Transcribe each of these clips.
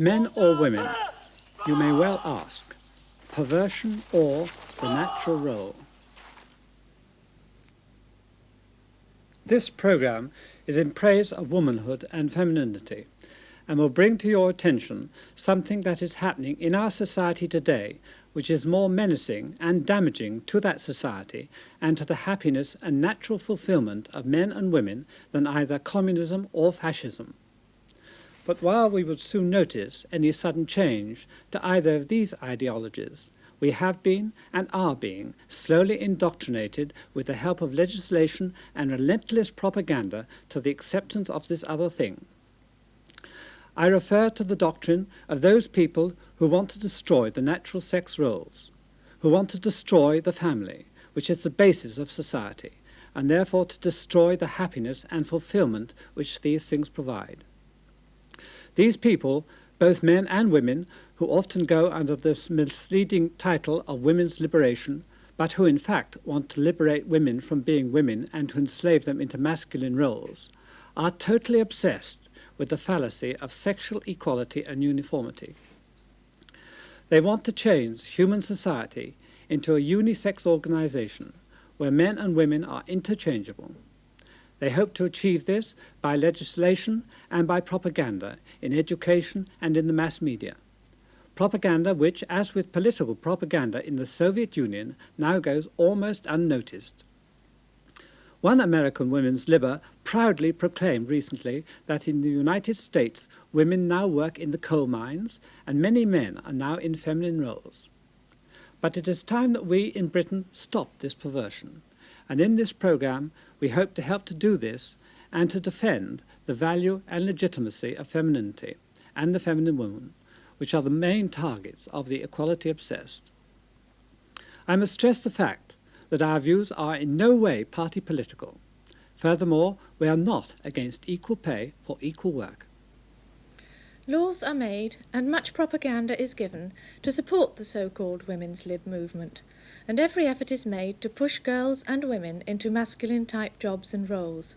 Men or women, you may well ask, perversion or the natural role? This programme is in praise of womanhood and femininity and will bring to your attention something that is happening in our society today which is more menacing and damaging to that society and to the happiness and natural fulfilment of men and women than either communism or fascism. But while we would soon notice any sudden change to either of these ideologies, we have been and are being slowly indoctrinated with the help of legislation and relentless propaganda to the acceptance of this other thing. I refer to the doctrine of those people who want to destroy the natural sex roles, who want to destroy the family, which is the basis of society, and therefore to destroy the happiness and fulfilment which these things provide. These people, both men and women, who often go under this misleading title of women's liberation, but who in fact want to liberate women from being women and to enslave them into masculine roles, are totally obsessed with the fallacy of sexual equality and uniformity. They want to change human society into a unisex organization where men and women are interchangeable. They hope to achieve this by legislation and by propaganda in education and in the mass media. Propaganda which, as with political propaganda in the Soviet Union, now goes almost unnoticed. One American women's libber proudly proclaimed recently that in the United States women now work in the coal mines and many men are now in feminine roles. But it is time that we in Britain stop this perversion, and in this programme we hope to help to do this and to defend the value and legitimacy of femininity and the feminine woman, which are the main targets of the equality obsessed. I must stress the fact that our views are in no way party political. Furthermore, we are not against equal pay for equal work. Laws are made and much propaganda is given to support the so-called women's lib movement, and every effort is made to push girls and women into masculine-type jobs and roles.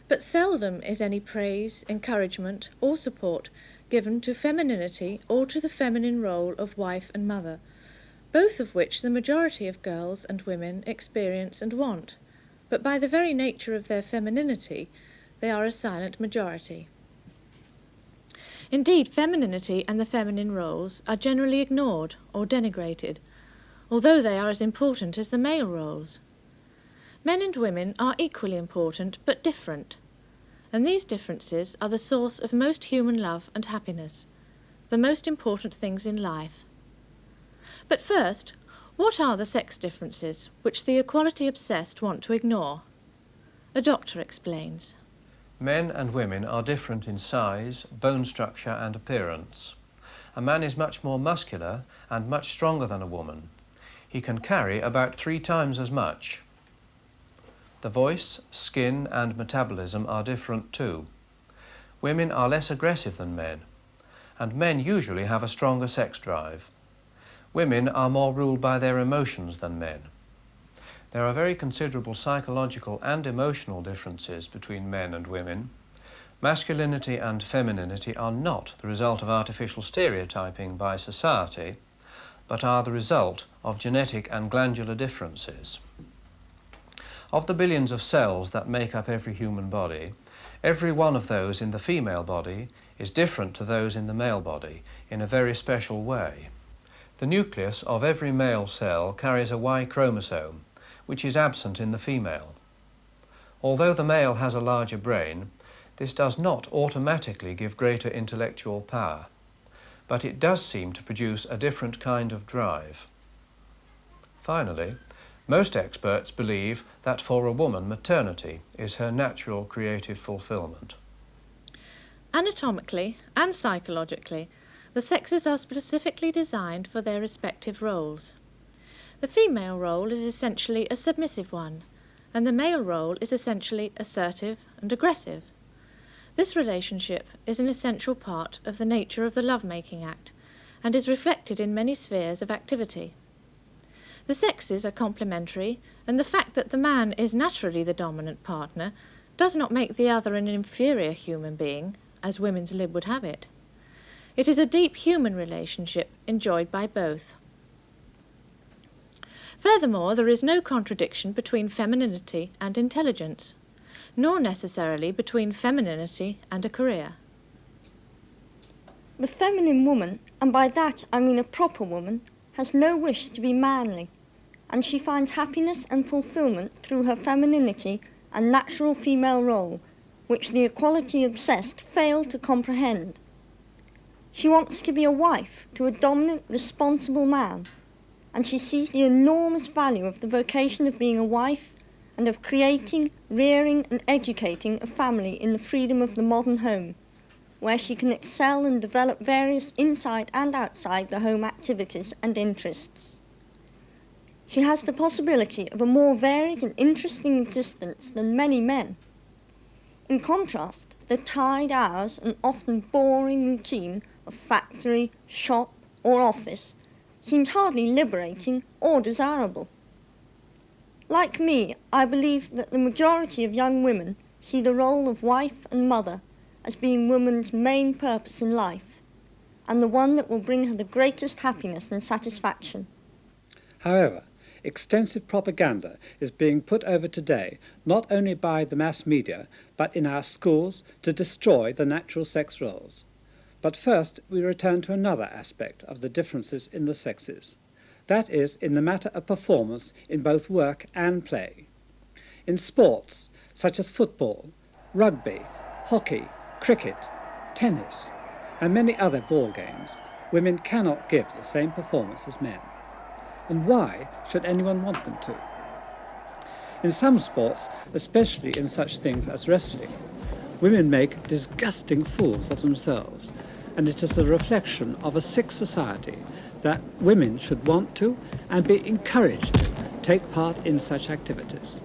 But seldom is any praise, encouragement or support given to femininity or to the feminine role of wife and mother, both of which the majority of girls and women experience and want, but by the very nature of their femininity, they are a silent majority. Indeed, femininity and the feminine roles are generally ignored or denigrated, although they are as important as the male roles. Men and women are equally important but different, and these differences are the source of most human love and happiness, the most important things in life. But first, what are the sex differences which the equality-obsessed want to ignore? A doctor explains. Men and women are different in size, bone structure and appearance. A man is much more muscular and much stronger than a woman. He can carry about 3 times as much. The voice, skin and metabolism are different too. Women are less aggressive than men, and men usually have a stronger sex drive. Women are more ruled by their emotions than men. There are very considerable psychological and emotional differences between men and women. Masculinity and femininity are not the result of artificial stereotyping by society, but are the result of genetic and glandular differences. Of the billions of cells that make up every human body, every one of those in the female body is different to those in the male body in a very special way. The nucleus of every male cell carries a Y chromosome, which is absent in the female. Although the male has a larger brain, this does not automatically give greater intellectual power, but it does seem to produce a different kind of drive. Finally, most experts believe that for a woman maternity is her natural creative fulfillment. Anatomically and psychologically, the sexes are specifically designed for their respective roles. The female role is essentially a submissive one, and the male role is essentially assertive and aggressive. This relationship is an essential part of the nature of the love-making act, and is reflected in many spheres of activity. The sexes are complementary, and the fact that the man is naturally the dominant partner does not make the other an inferior human being, as women's lib would have it. It is a deep human relationship enjoyed by both. Furthermore, there is no contradiction between femininity and intelligence, nor necessarily between femininity and a career. The feminine woman, and by that I mean a proper woman, has no wish to be manly, and she finds happiness and fulfilment through her femininity and natural female role, which the equality-obsessed fail to comprehend. She wants to be a wife to a dominant, responsible man, and she sees the enormous value of the vocation of being a wife and of creating, rearing and educating a family in the freedom of the modern home, where she can excel and develop various inside and outside the home activities and interests. She has the possibility of a more varied and interesting existence than many men. In contrast, the tied hours and often boring routine of factory, shop or office seems hardly liberating or desirable. Like me, I believe that the majority of young women see the role of wife and mother as being woman's main purpose in life, and the one that will bring her the greatest happiness and satisfaction. However, extensive propaganda is being put over today not only by the mass media but in our schools to destroy the natural sex roles. But first we return to another aspect of the differences in the sexes. That is, in the matter of performance in both work and play. In sports such as football, rugby, hockey, cricket, tennis, and many other ball games, women cannot give the same performance as men. And why should anyone want them to? In some sports, especially in such things as wrestling, women make disgusting fools of themselves, and it is a reflection of a sick society that women should want to and be encouraged to take part in such activities.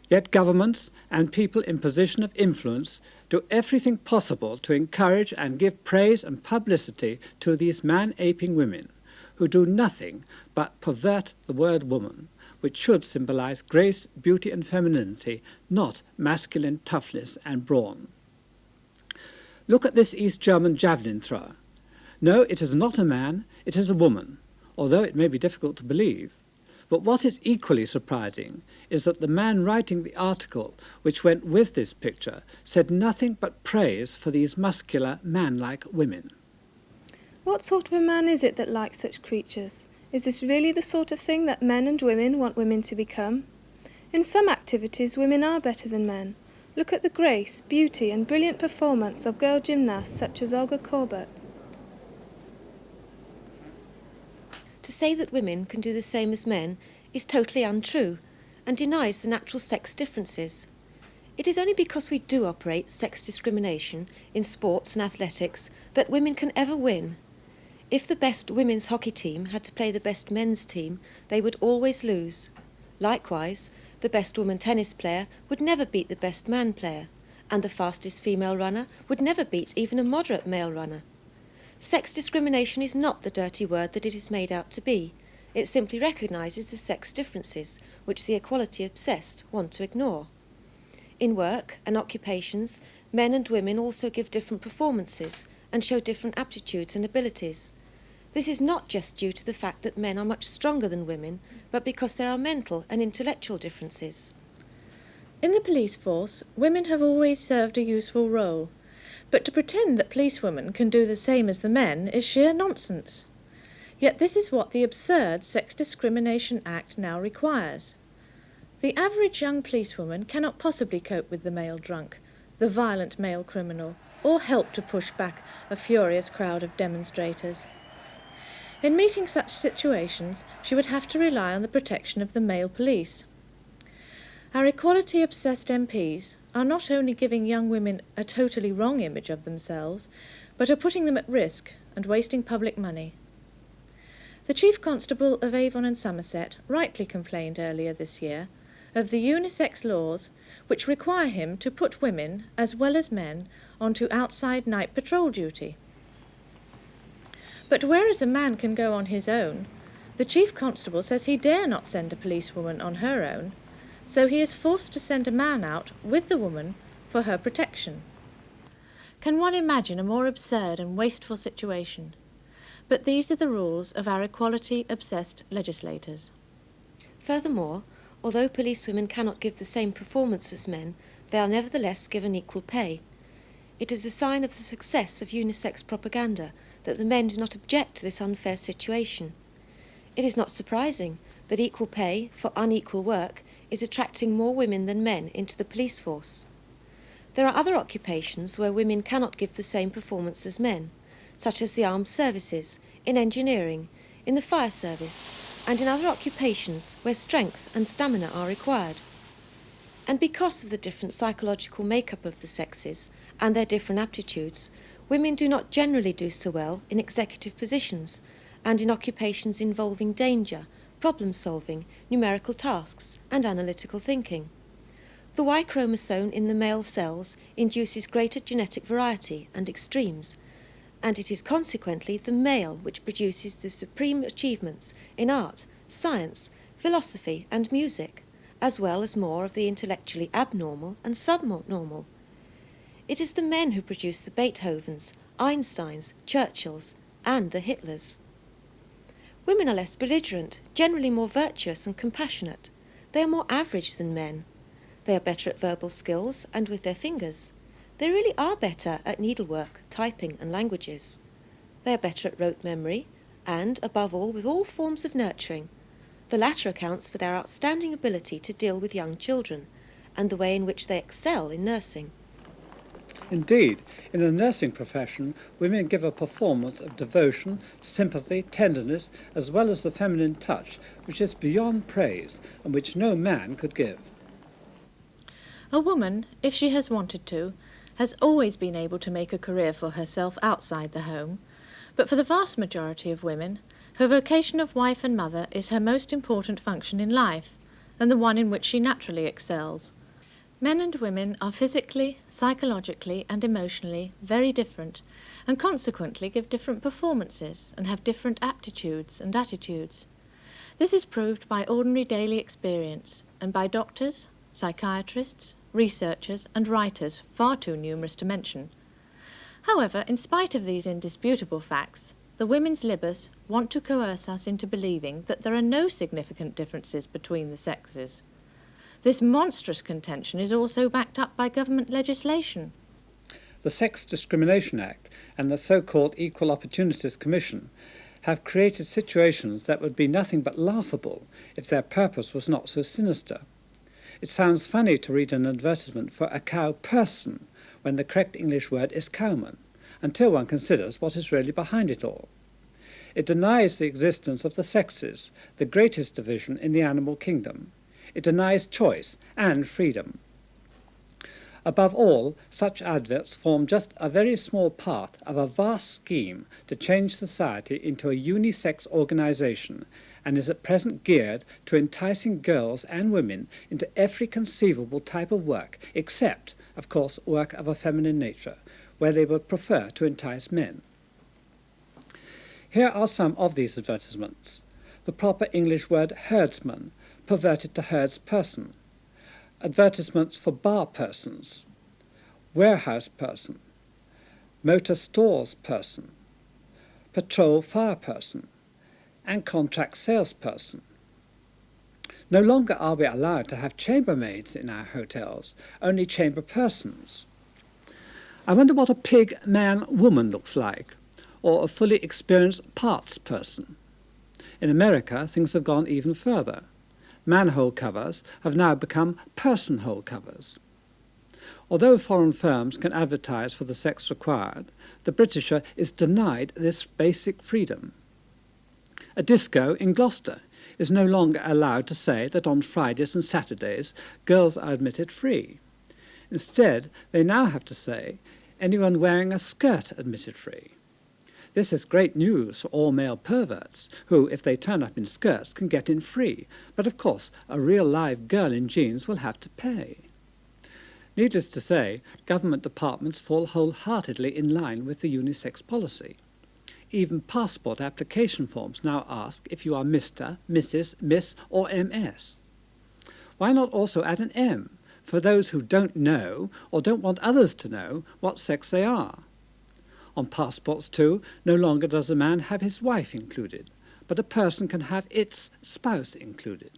Yet governments and people in position of influence do everything possible to encourage and give praise and publicity to these man-aping women, who do nothing but pervert the word woman, which should symbolize grace, beauty and femininity, not masculine toughness and brawn. Look at this East German javelin thrower. No, it is not a man, it is a woman, although it may be difficult to believe. But what is equally surprising is that the man writing the article which went with this picture said nothing but praise for these muscular, man-like women. What sort of a man is it that likes such creatures? Is this really the sort of thing that men and women want women to become? In some activities, women are better than men. Look at the grace, beauty and brilliant performance of girl gymnasts such as Olga Korbut. To say that women can do the same as men is totally untrue and denies the natural sex differences. It is only because we do operate sex discrimination in sports and athletics that women can ever win. If the best women's hockey team had to play the best men's team, they would always lose. Likewise, the best woman tennis player would never beat the best man player, and the fastest female runner would never beat even a moderate male runner. Sex discrimination is not the dirty word that it is made out to be. It simply recognises the sex differences, which the equality-obsessed want to ignore. In work and occupations, men and women also give different performances and show different aptitudes and abilities. This is not just due to the fact that men are much stronger than women, but because there are mental and intellectual differences. In the police force, women have always served a useful role, but to pretend that policewomen can do the same as the men is sheer nonsense. Yet this is what the absurd Sex Discrimination Act now requires. The average young policewoman cannot possibly cope with the male drunk, the violent male criminal, or help to push back a furious crowd of demonstrators. In meeting such situations, she would have to rely on the protection of the male police. Our equality-obsessed MPs are not only giving young women a totally wrong image of themselves, but are putting them at risk and wasting public money. The Chief Constable of Avon and Somerset rightly complained earlier this year of the unisex laws which require him to put women, as well as men, onto outside night patrol duty. But whereas a man can go on his own, the Chief Constable says he dare not send a policewoman on her own, so he is forced to send a man out with the woman for her protection. Can one imagine a more absurd and wasteful situation? But these are the rules of our equality-obsessed legislators. Furthermore, although policewomen cannot give the same performance as men, they are nevertheless given equal pay. It is a sign of the success of unisex propaganda that the men do not object to this unfair situation. It is not surprising that equal pay for unequal work is attracting more women than men into the police force. There are other occupations where women cannot give the same performance as men, such as the armed services, in engineering, in the fire service, and in other occupations where strength and stamina are required. And because of the different psychological makeup of the sexes and their different aptitudes, women do not generally do so well in executive positions and in occupations involving danger, problem-solving, numerical tasks, and analytical thinking. The Y chromosome in the male cells induces greater genetic variety and extremes, and it is consequently the male which produces the supreme achievements in art, science, philosophy, and music, as well as more of the intellectually abnormal and subnormal. It is the men who produce the Beethovens, Einsteins, Churchills, and the Hitlers. Women are less belligerent, generally more virtuous and compassionate. They are more average than men. They are better at verbal skills and with their fingers. They really are better at needlework, typing and languages. They are better at rote memory and, above all, with all forms of nurturing. The latter accounts for their outstanding ability to deal with young children and the way in which they excel in nursing. Indeed, in the nursing profession, women give a performance of devotion, sympathy, tenderness, as well as the feminine touch, which is beyond praise and which no man could give. A woman, if she has wanted to, has always been able to make a career for herself outside the home, but for the vast majority of women, her vocation of wife and mother is her most important function in life, and the one in which she naturally excels. Men and women are physically, psychologically, and emotionally very different, and consequently give different performances and have different aptitudes and attitudes. This is proved by ordinary daily experience and by doctors, psychiatrists, researchers, and writers far too numerous to mention. However, in spite of these indisputable facts, the women's libbers want to coerce us into believing that there are no significant differences between the sexes. This monstrous contention is also backed up by government legislation. The Sex Discrimination Act and the so-called Equal Opportunities Commission have created situations that would be nothing but laughable if their purpose was not so sinister. It sounds funny to read an advertisement for a cow person when the correct English word is cowman, until one considers what is really behind it all. It denies the existence of the sexes, the greatest division in the animal kingdom. It denies choice and freedom. Above all, such adverts form just a very small part of a vast scheme to change society into a unisex organisation, and is at present geared to enticing girls and women into every conceivable type of work, except, of course, work of a feminine nature, where they would prefer to entice men. Here are some of these advertisements. The proper English word herdsman, perverted to herdsperson. Advertisements for bar persons, warehouse person, motor stores person, patrol fire person, and contract salesperson. No longer are we allowed to have chambermaids in our hotels, only chamber persons. I wonder what a pig man-woman looks like, or a fully experienced parts person. In America, things have gone even further. Manhole covers have now become personhole covers. Although foreign firms can advertise for the sex required, the Britisher is denied this basic freedom. A disco in Gloucester is no longer allowed to say that on Fridays and Saturdays girls are admitted free. Instead, they now have to say anyone wearing a skirt admitted free. This is great news for all male perverts, who, if they turn up in skirts, can get in free. But of course, a real live girl in jeans will have to pay. Needless to say, government departments fall wholeheartedly in line with the unisex policy. Even passport application forms now ask if you are Mr., Mrs., Miss, or MS. Why not also add an M for those who don't know or don't want others to know what sex they are. On passports, too, no longer does a man have his wife included, but a person can have its spouse included.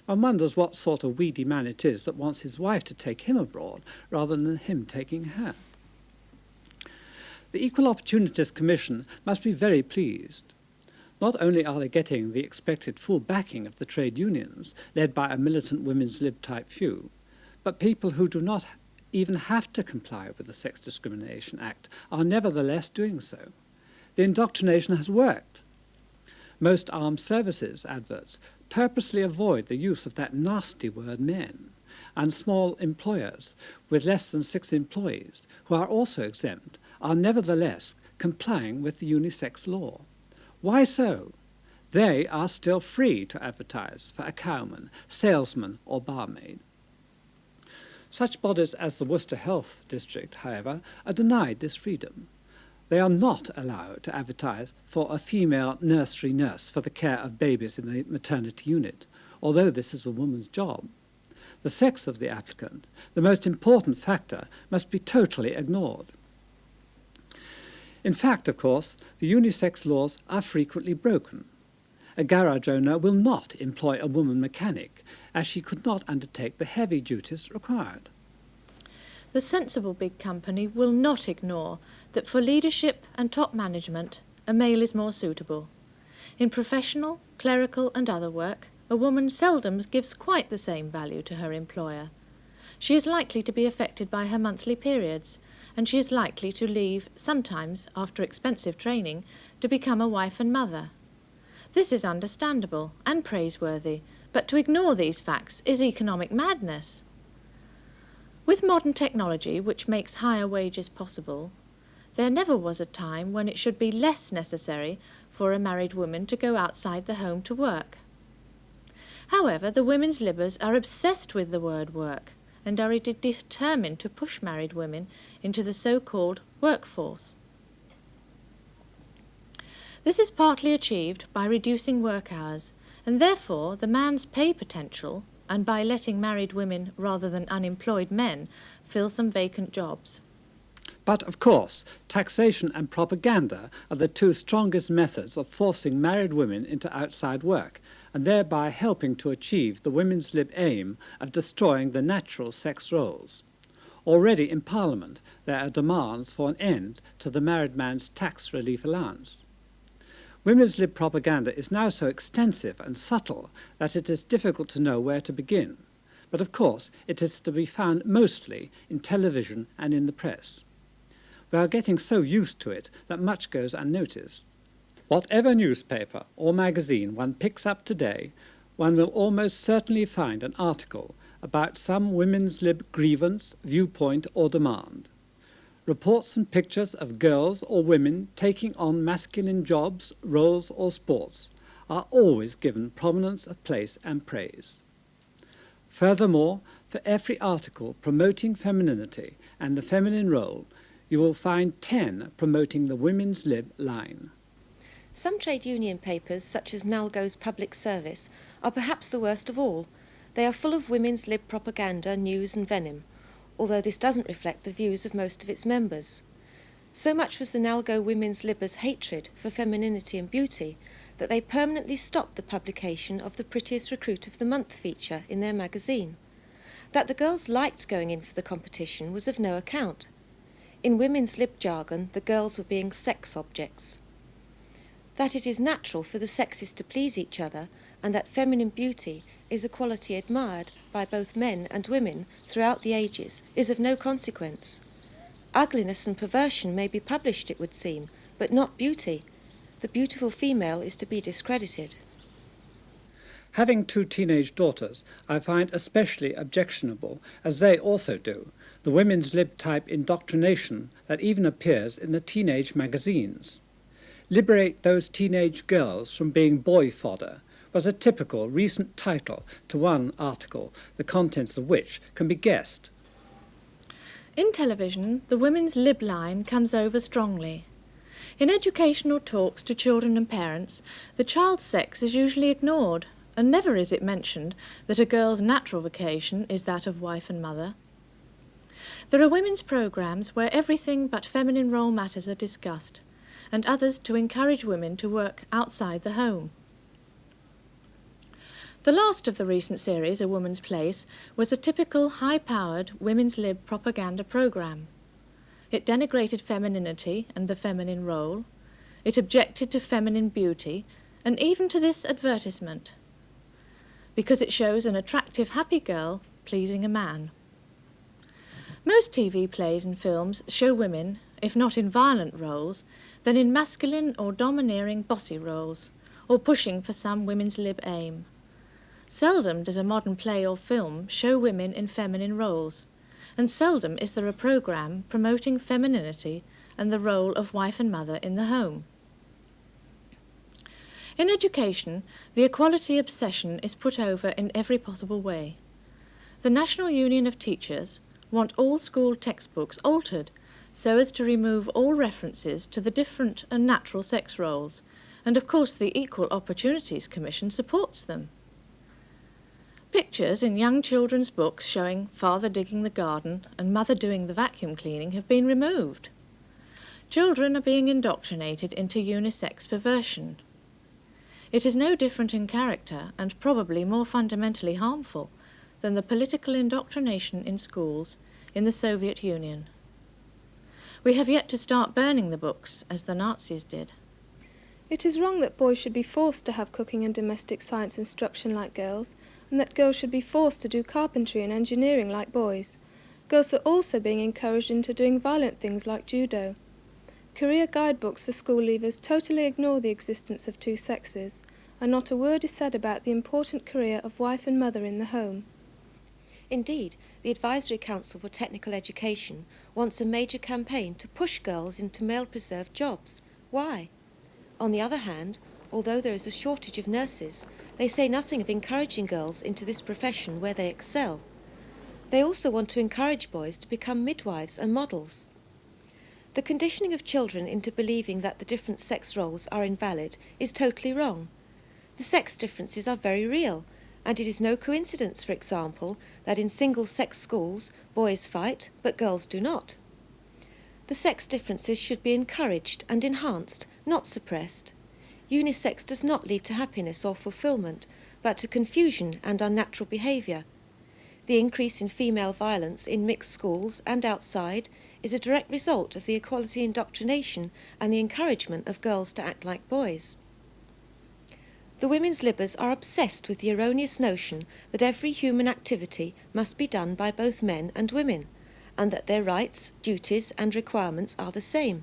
One wonders what sort of weedy man it is that wants his wife to take him abroad rather than him taking her. The Equal Opportunities Commission must be very pleased. Not only are they getting the expected full backing of the trade unions, led by a militant women's lib-type few, but people who do not even have to comply with the Sex Discrimination Act are nevertheless doing so. The indoctrination has worked. Most armed services adverts purposely avoid the use of that nasty word men, and small employers with less than 6 employees, who are also exempt, are nevertheless complying with the unisex law. Why so? They are still free to advertise for a cowman, salesman or barmaid. Such bodies as the Worcester Health District, however, are denied this freedom. They are not allowed to advertise for a female nursery nurse for the care of babies in the maternity unit, although this is a woman's job. The sex of the applicant, the most important factor, must be totally ignored. In fact, of course, the unisex laws are frequently broken. A garage owner will not employ a woman mechanic, as she could not undertake the heavy duties required. The sensible big company will not ignore that for leadership and top management, a male is more suitable. In professional, clerical and other work, a woman seldom gives quite the same value to her employer. She is likely to be affected by her monthly periods, and she is likely to leave, sometimes after expensive training, to become a wife and mother. This is understandable and praiseworthy, but to ignore these facts is economic madness. With modern technology, which makes higher wages possible, there never was a time when it should be less necessary for a married woman to go outside the home to work. However, the women's libbers are obsessed with the word work and are determined to push married women into the so-called workforce. This is partly achieved by reducing work hours, and therefore the man's pay potential, and by letting married women rather than unemployed men fill some vacant jobs. But, of course, taxation and propaganda are the 2 strongest methods of forcing married women into outside work, and thereby helping to achieve the women's lib aim of destroying the natural sex roles. Already in Parliament there are demands for an end to the married man's tax relief allowance. Women's lib propaganda is now so extensive and subtle that it is difficult to know where to begin. But of course it is to be found mostly in television and in the press. We are getting so used to it that much goes unnoticed. Whatever newspaper or magazine one picks up today, one will almost certainly find an article about some women's lib grievance, viewpoint or demand. Reports and pictures of girls or women taking on masculine jobs, roles or sports are always given prominence of place and praise. Furthermore, for every article promoting femininity and the feminine role, you will find 10 promoting the women's lib line. Some trade union papers, such as Nalgo's Public Service, are perhaps the worst of all. They are full of women's lib propaganda, news and venom, although this doesn't reflect the views of most of its members. So much was the Nalgo women's libbers' hatred for femininity and beauty that they permanently stopped the publication of the Prettiest Recruit of the Month feature in their magazine. That the girls liked going in for the competition was of no account. In women's lib jargon, the girls were being sex objects. That it is natural for the sexes to please each other, and that feminine beauty is a quality admired by both men and women throughout the ages, is of no consequence. Ugliness and perversion may be published, it would seem, but not beauty. The beautiful female is to be discredited. Having 2 teenage daughters, I find especially objectionable, as they also do, the women's lib-type indoctrination that even appears in the teenage magazines. Liberate those teenage girls from being boy fodder was a typical recent title to one article, the contents of which can be guessed. In television, the women's lib line comes over strongly. In educational talks to children and parents, the child's sex is usually ignored, and never is it mentioned that a girl's natural vocation is that of wife and mother. There are women's programmes where everything but feminine role matters are discussed, and others to encourage women to work outside the home. The last of the recent series, A Woman's Place, was a typical high-powered women's lib propaganda programme. It denigrated femininity and the feminine role. It objected to feminine beauty, and even to this advertisement, because it shows an attractive, happy girl pleasing a man. Most TV plays and films show women, if not in violent roles, then in masculine or domineering bossy roles, or pushing for some women's lib aim. Seldom does a modern play or film show women in feminine roles, and seldom is there a programme promoting femininity and the role of wife and mother in the home. In education, the equality obsession is put over in every possible way. The National Union of Teachers want all school textbooks altered so as to remove all references to the different and natural sex roles, and of course the Equal Opportunities Commission supports them. Pictures in young children's books showing father digging the garden and mother doing the vacuum cleaning have been removed. Children are being indoctrinated into unisex perversion. It is no different in character and probably more fundamentally harmful than the political indoctrination in schools in the Soviet Union. We have yet to start burning the books as the Nazis did. It is wrong that boys should be forced to have cooking and domestic science instruction like girls, and that girls should be forced to do carpentry and engineering like boys. Girls are also being encouraged into doing violent things like judo. Career guidebooks for school leavers totally ignore the existence of two sexes, and not a word is said about the important career of wife and mother in the home. Indeed, the Advisory Council for Technical Education wants a major campaign to push girls into male-preserved jobs. Why? On the other hand, although there is a shortage of nurses, they say nothing of encouraging girls into this profession where they excel. They also want to encourage boys to become midwives and models. The conditioning of children into believing that the different sex roles are invalid is totally wrong. The sex differences are very real, and it is no coincidence, for example, that in single-sex schools boys fight but girls do not. The sex differences should be encouraged and enhanced, not suppressed. Unisex does not lead to happiness or fulfilment, but to confusion and unnatural behaviour. The increase in female violence in mixed schools and outside is a direct result of the equality indoctrination and the encouragement of girls to act like boys. The women's libbers are obsessed with the erroneous notion that every human activity must be done by both men and women, and that their rights, duties and requirements are the same.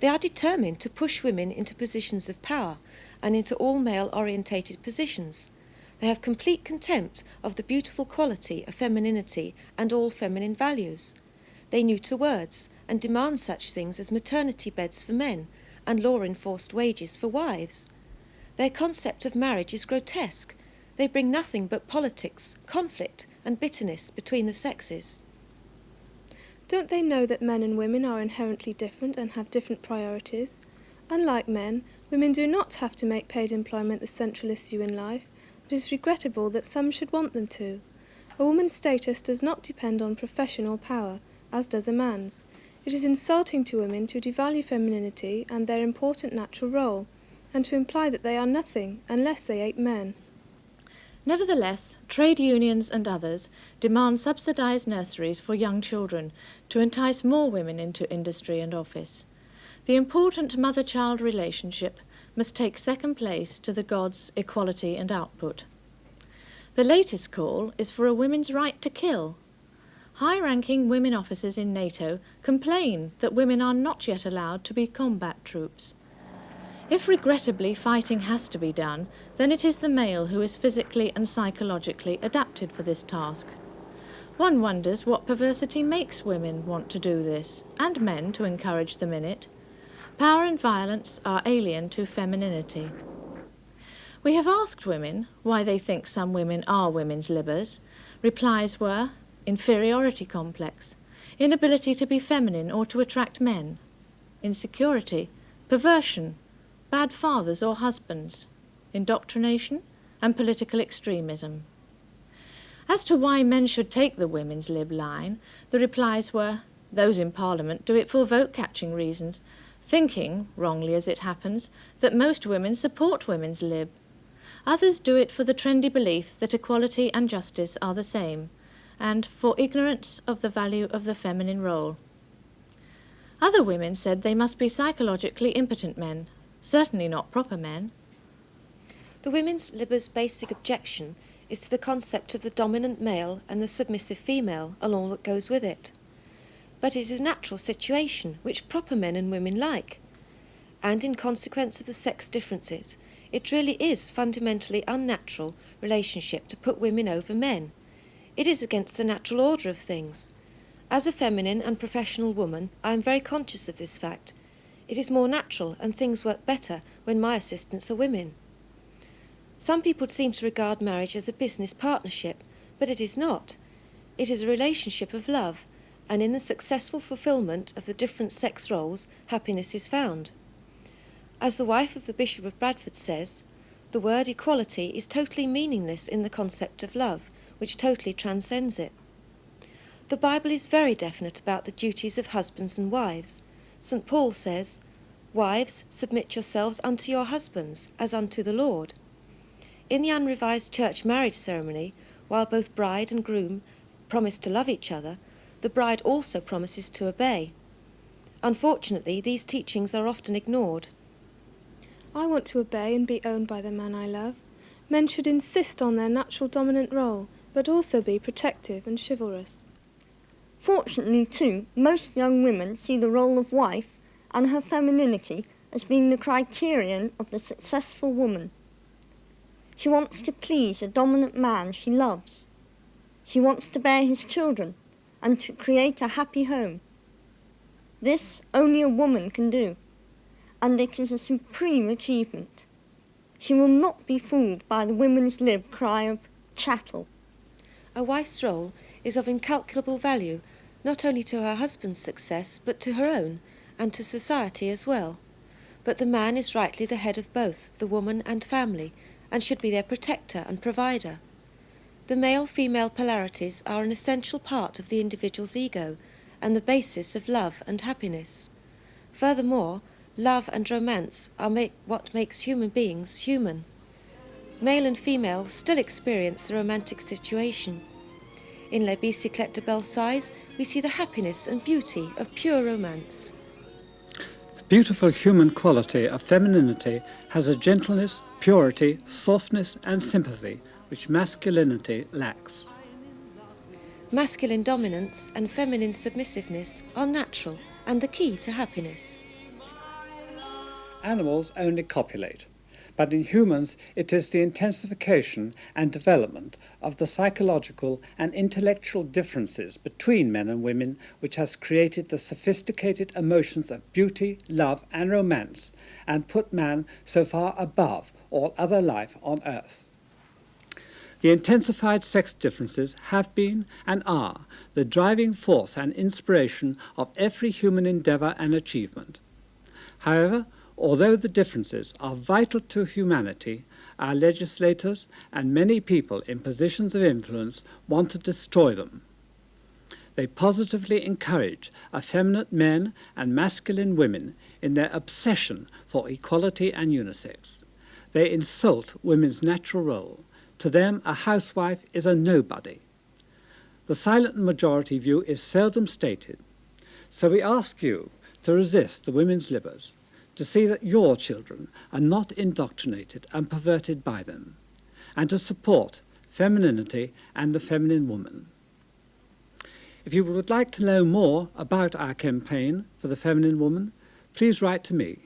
They are determined to push women into positions of power and into all male-orientated positions. They have complete contempt of the beautiful quality of femininity and all feminine values. They neuter words and demand such things as maternity beds for men and law-enforced wages for wives. Their concept of marriage is grotesque. They bring nothing but politics, conflict and bitterness between the sexes. Don't they know that men and women are inherently different and have different priorities? Unlike men, women do not have to make paid employment the central issue in life. It is regrettable that some should want them to. A woman's status does not depend on profession or power, as does a man's. It is insulting to women to devalue femininity and their important natural role, and to imply that they are nothing unless they ape men. Nevertheless, trade unions and others demand subsidised nurseries for young children to entice more women into industry and office. The important mother-child relationship must take second place to the gods' equality and output. The latest call is for a women's right to kill. High-ranking women officers in NATO complain that women are not yet allowed to be combat troops. If regrettably fighting has to be done, then it is the male who is physically and psychologically adapted for this task. One wonders what perversity makes women want to do this, and men to encourage them in it. Power and violence are alien to femininity. We have asked women why they think some women are women's libbers. Replies were inferiority complex, inability to be feminine or to attract men, insecurity, perversion, bad fathers or husbands, indoctrination, and political extremism. As to why men should take the women's lib line, the replies were, those in Parliament do it for vote-catching reasons, thinking, wrongly as it happens, that most women support women's lib. Others do it for the trendy belief that equality and justice are the same, and for ignorance of the value of the feminine role. Other women said they must be psychologically impotent men, certainly not proper men. The women's lib's basic objection is to the concept of the dominant male and the submissive female and all that goes with it. But it is a natural situation which proper men and women like, and in consequence of the sex differences, it really is fundamentally unnatural relationship to put women over men. It is against the natural order of things. As a feminine and professional woman, I am very conscious of this fact. It is more natural and things work better when my assistants are women. Some people seem to regard marriage as a business partnership, but it is not. It is a relationship of love, and in the successful fulfilment of the different sex roles, happiness is found. As the wife of the Bishop of Bradford says, the word equality is totally meaningless in the concept of love, which totally transcends it. The Bible is very definite about the duties of husbands and wives. St. Paul says, "Wives, submit yourselves unto your husbands, as unto the Lord." In the unrevised church marriage ceremony, while both bride and groom promise to love each other, the bride also promises to obey. Unfortunately, these teachings are often ignored. I want to obey and be owned by the man I love. Men should insist on their natural dominant role, but also be protective and chivalrous. Fortunately, too, most young women see the role of wife and her femininity as being the criterion of the successful woman. She wants to please a dominant man she loves. She wants to bear his children and to create a happy home. This only a woman can do, and it is a supreme achievement. She will not be fooled by the women's lib cry of chattel. A wife's role is of incalculable value, not only to her husband's success, but to her own, and to society as well. But the man is rightly the head of both, the woman and family, and should be their protector and provider. The male-female polarities are an essential part of the individual's ego, and the basis of love and happiness. Furthermore, love and romance are what makes human beings human. Male and female still experience the romantic situation. In Les Bicyclettes de Belsailles, we see the happiness and beauty of pure romance. The beautiful human quality of femininity has a gentleness, purity, softness and sympathy which masculinity lacks. Masculine dominance and feminine submissiveness are natural and the key to happiness. Animals only copulate, but in humans it is the intensification and development of the psychological and intellectual differences between men and women which has created the sophisticated emotions of beauty, love and romance and put man so far above all other life on earth. The intensified sex differences have been and are the driving force and inspiration of every human endeavour and achievement. However, although the differences are vital to humanity, our legislators and many people in positions of influence want to destroy them. They positively encourage effeminate men and masculine women in their obsession for equality and unisex. They insult women's natural role. To them, a housewife is a nobody. The silent majority view is seldom stated, so we ask you to resist the women's libbers, to see that your children are not indoctrinated and perverted by them, and to support femininity and the feminine woman. If you would like to know more about our campaign for the feminine woman, please write to me.